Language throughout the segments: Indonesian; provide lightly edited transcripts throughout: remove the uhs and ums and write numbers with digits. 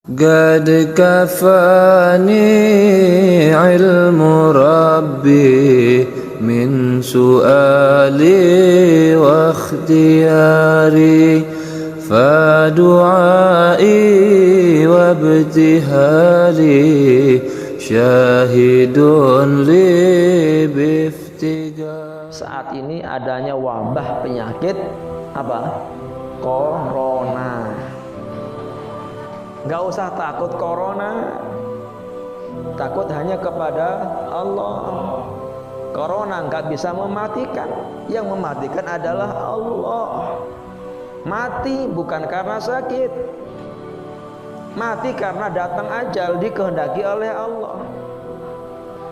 قد كفاني علم ربي من سؤالي واختياري فدعائي وابتهالي شاهد لي بافتقار. Saat ini adanya wabah penyakit apa? Corona. Gak usah takut corona, takut hanya kepada Allah. Corona gak bisa mematikan, yang mematikan adalah Allah. Mati bukan karena sakit, mati karena datang ajal dikehendaki oleh Allah.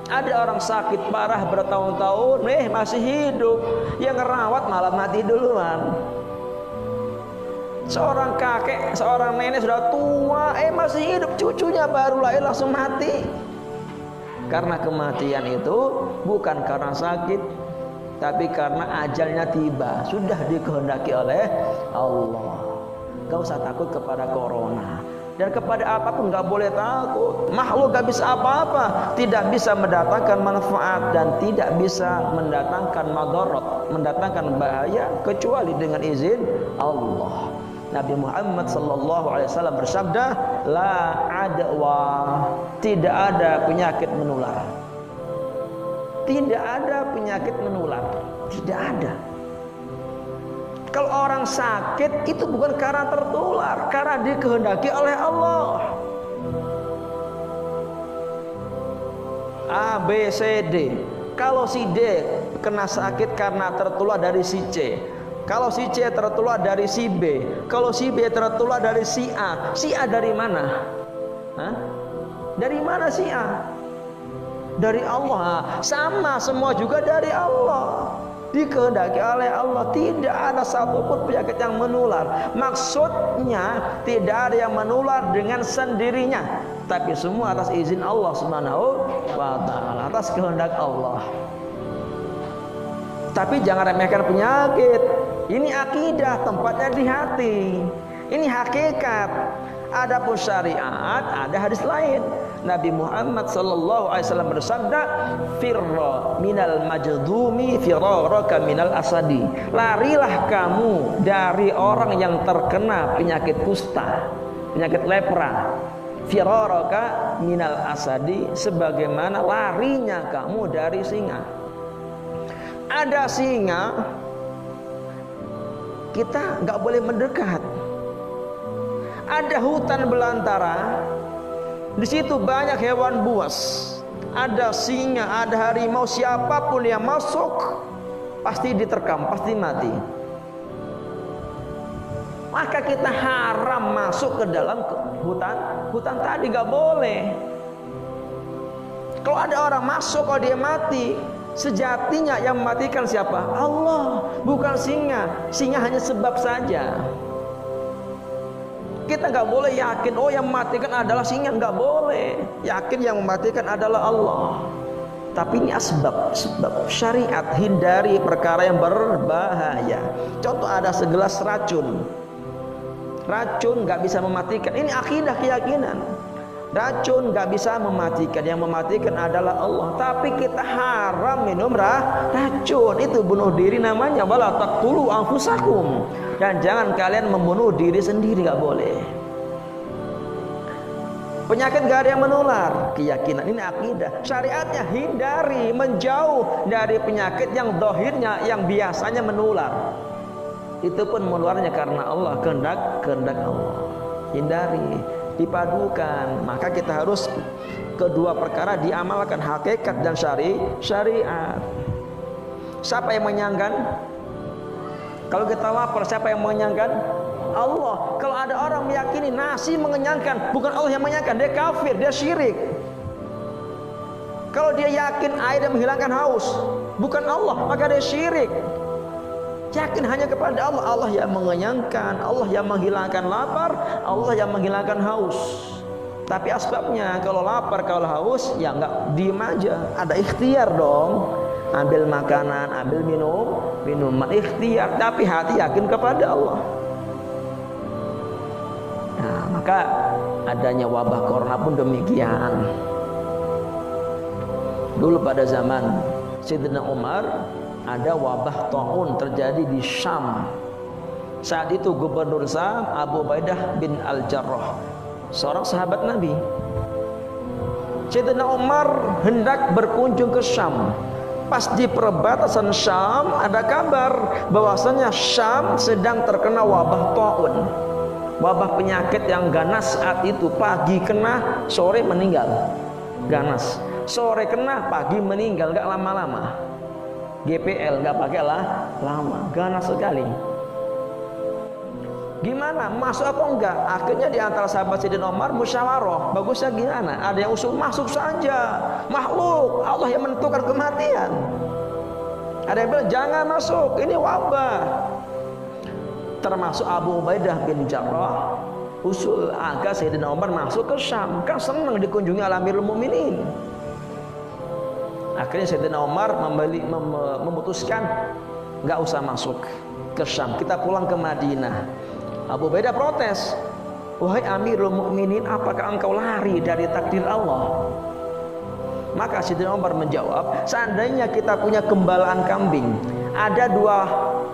Ada orang sakit parah bertahun-tahun, masih hidup, yang ngerawat malah mati duluan. Seorang kakek, seorang nenek sudah tua, masih hidup, cucunya baru lahir langsung mati. Karena kematian itu bukan karena sakit, tapi karena ajalnya tiba, sudah dikehendaki oleh Allah. Gak usah takut kepada corona. Dan kepada apapun gak boleh takut. Makhluk gak bisa apa-apa, tidak bisa mendatangkan manfaat dan tidak bisa mendatangkan madarat, mendatangkan bahaya kecuali dengan izin Allah. Nabi Muhammad SAW bersabda, la adwa, tidak ada penyakit menular. Tidak ada penyakit menular, tidak ada. Kalau orang sakit itu bukan karena tertular, karena dikehendaki oleh Allah. A, B, C, D. Kalau si D kena sakit karena tertular dari si C, kalau si C tertular dari si B, kalau si B tertular dari si A. Si A dari mana? Dari mana si A? Dari Allah. Sama, semua juga dari Allah, dikehendaki oleh Allah. Tidak ada satupun penyakit yang menular. Maksudnya tidak ada yang menular dengan sendirinya, tapi semua atas izin Allah Subhanahu wa ta'ala, atas kehendak Allah. Tapi jangan remehkan penyakit. Ini akidah, tempatnya di hati. Ini hakikat. Adapun syariat, ada hadis lain. Nabi Muhammad SAW bersabda, firra minal majdumi firaraka minal asadi. Larilah kamu dari orang yang terkena penyakit kusta, penyakit lepra. Firaraka minal asadi, sebagaimana larinya kamu dari singa. Ada singa, kita nggak boleh mendekat. Ada hutan belantara, di situ banyak hewan buas. Ada singa, ada harimau, siapapun yang masuk pasti diterkam, pasti mati. Maka kita haram masuk ke dalam hutan tadi, nggak boleh. Kalau ada orang masuk, kalau dia mati, sejatinya yang mematikan siapa? Allah, bukan singa. Singa hanya sebab saja. Kita nggak boleh yakin, yang mematikan adalah singa, nggak boleh. Yakin yang mematikan adalah Allah. Tapi ini sebab syariat, hindari perkara yang berbahaya. Contoh, ada segelas racun. Racun nggak bisa mematikan. Ini akidah, keyakinan. Racun nggak bisa mematikan, yang mematikan adalah Allah. Tapi kita haram minum racun. Itu bunuh diri namanya. Wala taqtulu anfusakum. Dan jangan kalian membunuh diri sendiri, nggak boleh. Penyakit gak ada yang menular, keyakinan, ini akidah. Syariatnya hindari, menjauh dari penyakit yang dohirnya, yang biasanya menular. Itu pun menularnya karena Allah, kehendak Allah. Hindari, dipadukan. Maka kita harus kedua perkara diamalkan, hakikat dan syariat. Siapa yang menyangkan? Kalau kita lapar, siapa yang mengenyangkan? Allah. Kalau ada orang meyakini nasi mengenyangkan, bukan Allah yang mengenyangkan, dia kafir, dia syirik. Kalau dia yakin air yang menghilangkan haus, bukan Allah, maka dia syirik. Yakin hanya kepada Allah. Allah yang mengenyangkan, Allah yang menghilangkan lapar, Allah yang menghilangkan haus. Tapi asbabnya, kalau lapar, kalau haus, ya enggak diem aja, ada ikhtiar dong. Ambil makanan, ambil minuman, ikhtiar, tapi hati yakin kepada Allah. Nah, Maka adanya wabah corona pun demikian. Dulu pada zaman Sayyidina Umar ada wabah taun terjadi di Syam. Saat itu gubernur Syam Abu Ubaidah bin Al-Jarrah, seorang sahabat Nabi. Sayyidina Umar hendak berkunjung ke Syam. Pas di perbatasan Syam ada kabar bahwasanya Syam sedang terkena wabah taun, wabah penyakit yang ganas saat itu. Pagi kena, sore meninggal. Ganas, sore kena, pagi meninggal, gak lama-lama. GPL gak pakai lama, ganas sekali. Gimana, masuk atau enggak? Akhirnya di antara sahabat Sayyidina Umar musyawarah, bagusnya gimana? Ada yang usul masuk saja, makhluk Allah yang menentukan kematian. Ada yang bilang jangan masuk, ini wabah. Termasuk Abu Ubaidah bin Jarrah usul agar Sayyidina Umar masuk ke Syam, kan senang dikunjungi Amirul Mukminin. Akhirnya Sayyidina Umar memutuskan nggak usah masuk ke Syam, kita pulang ke Madinah. Abu Ubaidah protes, wahai Amirul Mukminin, apakah engkau lari dari takdir Allah? Maka Sayyidina Umar menjawab, seandainya kita punya gembalaan kambing, ada dua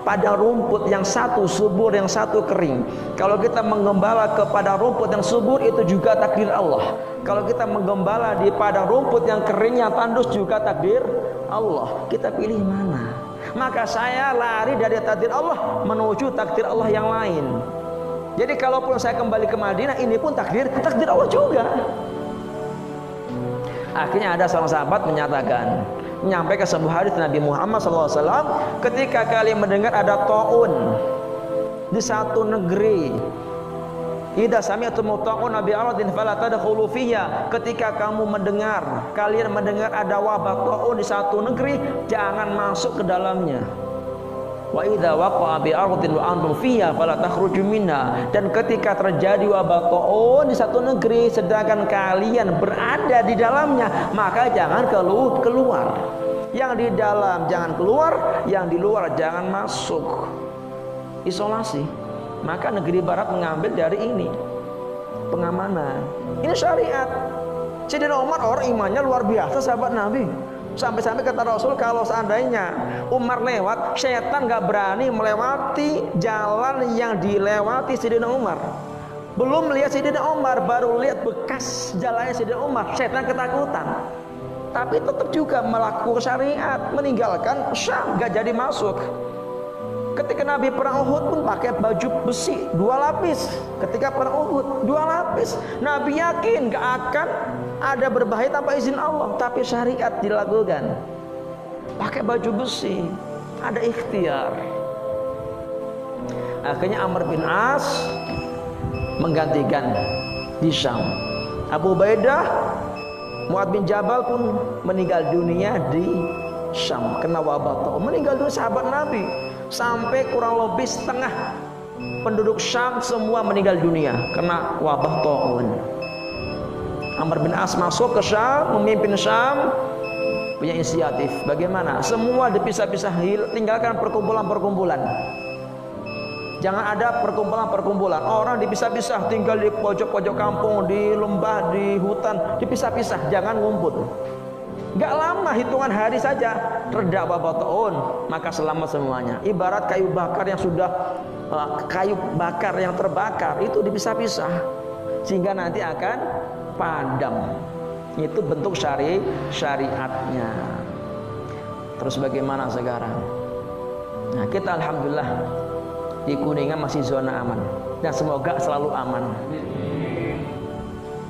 padang rumput, yang satu subur, yang satu kering. Kalau kita menggembala kepada rumput yang subur, itu juga takdir Allah. Kalau kita menggembala di padang rumput yang kering, yang tandus, juga takdir Allah. Kita pilih mana? Maka saya lari dari takdir Allah menuju takdir Allah yang lain. Jadi kalaupun saya kembali ke Madinah, ini pun takdir Allah juga. Akhirnya ada seorang sahabat menyampaikan sebuah hadis Nabi Muhammad SAW, ketika kalian mendengar ada taun di satu negeri, idza sami'tum taun bi ardin fala tadkhulu fiha, ketika kalian mendengar ada wabah taun di satu negeri, jangan masuk ke dalamnya. Wa idza waqa'a bi ardin wa antum fiha fala takhruju minha, dan ketika terjadi wabah taun di satu negeri sedangkan kalian berada di dalamnya, maka jangan keluar. Yang di dalam jangan keluar, yang di luar jangan masuk. Isolasi. Maka negeri barat mengambil dari ini pengamanan. Ini syariat. Sayyidina Umar orang imannya luar biasa, sahabat Nabi. Sampai-sampai kata Rasul, kalau seandainya Umar lewat, setan gak berani melewati jalan yang dilewati Sayyidina Umar. Belum melihat Sayyidina Umar, baru lihat bekas jalannya Sayyidina Umar, setan ketakutan. Tapi tetap juga melakukan syariat, meninggalkan Syam, gak jadi masuk. Ketika Nabi perang Uhud pun pakai baju besi 2 lapis. Ketika perang Uhud 2 lapis. Nabi yakin gak akan ada berbahaya tanpa izin Allah, tapi syariat dilakukan. Pakai baju besi, ada ikhtiar. Akhirnya Amr bin As menggantikan di Syam. Abu Ubaidah, Mu'adz bin Jabal pun meninggal dunia di Syam kena wabah taun. Meninggal dunia sahabat Nabi. Sampai kurang lebih setengah penduduk Syam semua meninggal dunia kena wabah taun. Amr bin As masuk ke Syam, memimpin Syam, punya inisiatif. Bagaimana? Semua dipisah-pisah, tinggalkan perkumpulan-perkumpulan. Jangan ada perkumpulan-perkumpulan. Orang dipisah-pisah, tinggal di pojok-pojok kampung, di lembah, di hutan, dipisah-pisah. Jangan ngumpul. Gak lama, hitungan hari saja reda wabah taun, maka selamat semuanya. Ibarat kayu bakar yang sudah kayu bakar yang terbakar itu dipisah-pisah sehingga nanti akan padam. Itu bentuk syariatnya. Terus bagaimana sekarang? Nah, kita alhamdulillah di Kuningan masih zona aman, dan semoga selalu aman.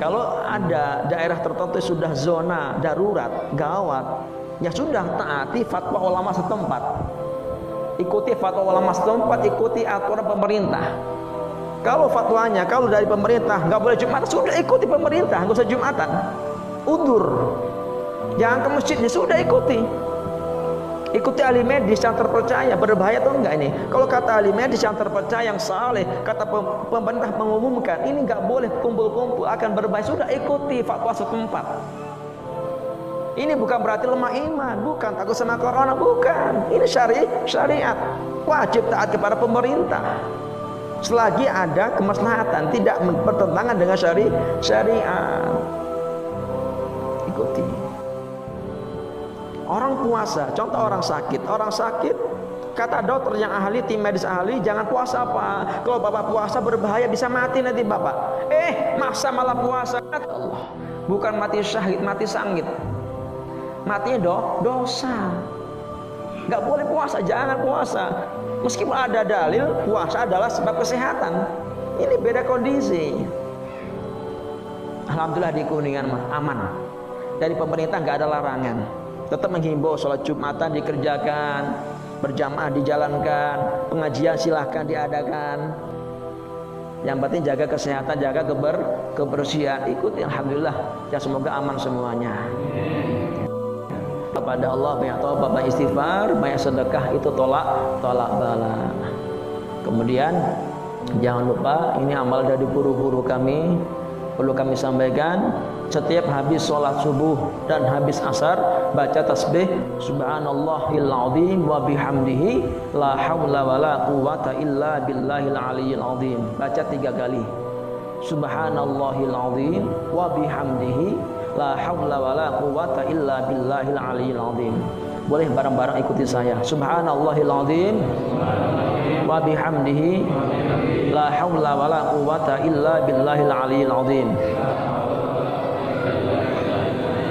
Kalau ada daerah tertentu sudah zona darurat, gawat, ya sudah, taati fatwa ulama setempat. Ikuti fatwa ulama setempat, ikuti aturan pemerintah. Kalau fatwanya, kalau dari pemerintah nggak boleh Jumatan, sudah ikuti pemerintah, nggak usah Jumatan. Udur, jangan ke masjidnya, sudah ikuti. Ikuti ahli medis yang terpercaya. Berbahaya atau enggak ini? Kalau kata ahli medis yang terpercaya, yang saleh, kata pemerintah mengumumkan ini nggak boleh kumpul-kumpul, akan berbahaya, sudah ikuti fatwa setempat. Ini bukan berarti lemah iman, bukan takut sama corona, bukan. Ini syariat, wajib taat kepada pemerintah. selagi ada kemaslahatan, tidak bertentangan dengan syariat. Ikuti. Orang puasa, contoh orang sakit kata dokter yang ahli, tim medis ahli, jangan puasa apa? Kalau bapak puasa berbahaya, bisa mati nanti bapak. Masa malah puasa? Allah, bukan mati syahid, mati sangit. Matinya dosa. Nggak boleh puasa, jangan puasa. Meskipun ada dalil puasa adalah sebab kesehatan, ini beda kondisi. Alhamdulillah di Kuningan aman. Dari pemerintah nggak ada larangan. Tetap menghimbau sholat Jumatan dikerjakan, berjamaah dijalankan, pengajian silahkan diadakan. Yang penting jaga kesehatan, jaga kebersihan. Ikuti, alhamdulillah. Ya semoga aman semuanya. Kepada Allah banyak taubat, banyak istighfar, banyak sedekah, itu tolak bala. Kemudian jangan lupa, ini amal dari guru-guru kami, perlu kami sampaikan. Setiap habis sholat subuh dan habis asar, baca tasbih subhanallahil azim wa bihamdihi la haula wala quwata illa billahil aliyyil azim. Baca 3 kali. Subhanallahil azim wa bihamdihi la haula wala quwata illa billahil aliyyil azim. Boleh bareng-bareng ikuti saya. Subhanallahil azim wa bihamdihi la haula wala quwata illa billahil aliyyil azim.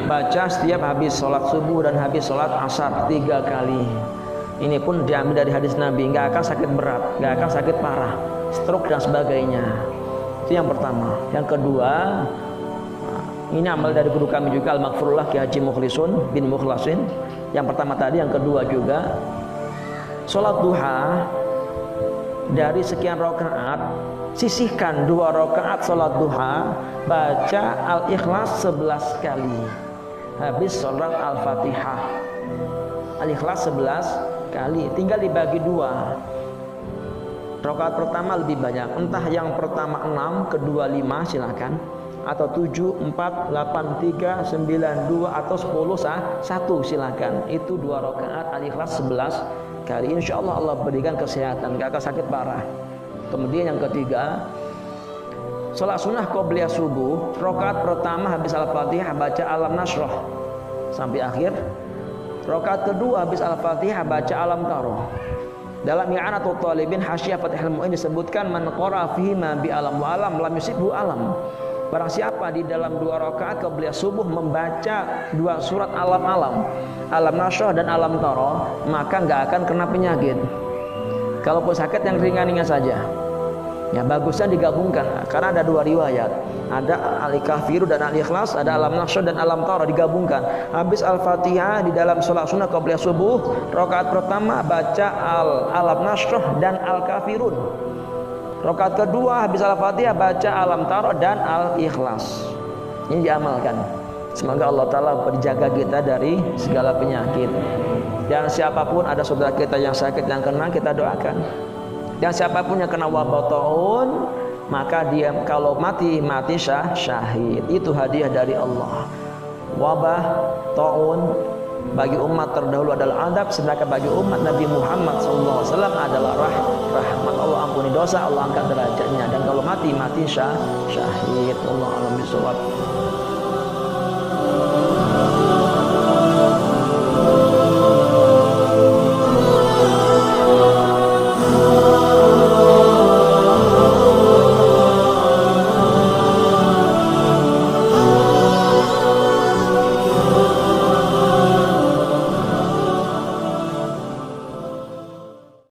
Baca setiap habis sholat subuh dan habis sholat asar 3 kali. Ini pun diambil dari hadis Nabi, nggak akan sakit berat, nggak akan sakit parah, stroke dan sebagainya. Itu yang pertama. Yang kedua, ini amal dari guru kami juga, Al-Maghfurullah Ki Haji Mukhlisun bin Mukhlasin. Yang pertama tadi, yang kedua juga, sholat duha dari sekian rakaat, sisihkan 2 rakaat sholat duha, baca Al-Ikhlas 11 kali. Habis sholat Al-Fatihah, Al-Ikhlas 11 kali, tinggal dibagi 2. Rakaat pertama lebih banyak, entah yang pertama 6, kedua 5 silakan, atau 7, 4, 8, 3, 9, 2, atau 10, 1 silakan. Itu 2 rakaat Al-Ikhlas 11 kali. Insya Allah Allah berikan kesehatan, gak akan sakit parah. Kemudian yang ketiga, sholat sunnah qobliyah subuh, rakaat pertama habis Al-Fatihah baca Alam Nasrah sampai akhir. Rakaat kedua habis Al-Fatihah baca Alam Taroh. Dalam I'anatul Talibin Hasyiyah Fathul Mu'in disebutkan, man qara fihi ma bi alam wa alam lam yusibhu alam. Barang siapa di dalam 2 rakaat qobliyah subuh membaca 2 surat alam-alam, Alam Nasrah dan Alam Taroh, maka nggak akan kena penyakit. Kalaupun sakit yang ringan-ringan saja. Ya bagusnya digabungkan, karena ada 2 riwayat, ada Al-Kafiru dan Al-Ikhlas, ada Alam Nasr dan Alam Taroh digabungkan. Habis Al-Fatihah di dalam sholat sunnah qobliyah subuh, rakaat pertama baca Alam Nasr dan Al-Kafirun. Rakaat kedua habis Al-Fatihah baca Alam Taroh dan Al-Ikhlas. Ini diamalkan. Semoga Allah Ta'ala berjaga kita dari segala penyakit. Dan siapapun ada saudara kita yang sakit, yang kena, kita doakan. Dan siapapun yang kena wabah taun, maka dia kalau mati syahid. Itu hadiah dari Allah. Wabah taun bagi umat terdahulu adalah adab, sedangkan bagi umat Nabi Muhammad SAW adalah rahmat. Allah ampuni dosa, Allah angkat derajatnya. Dan kalau mati syahid. Allah alam bisawab.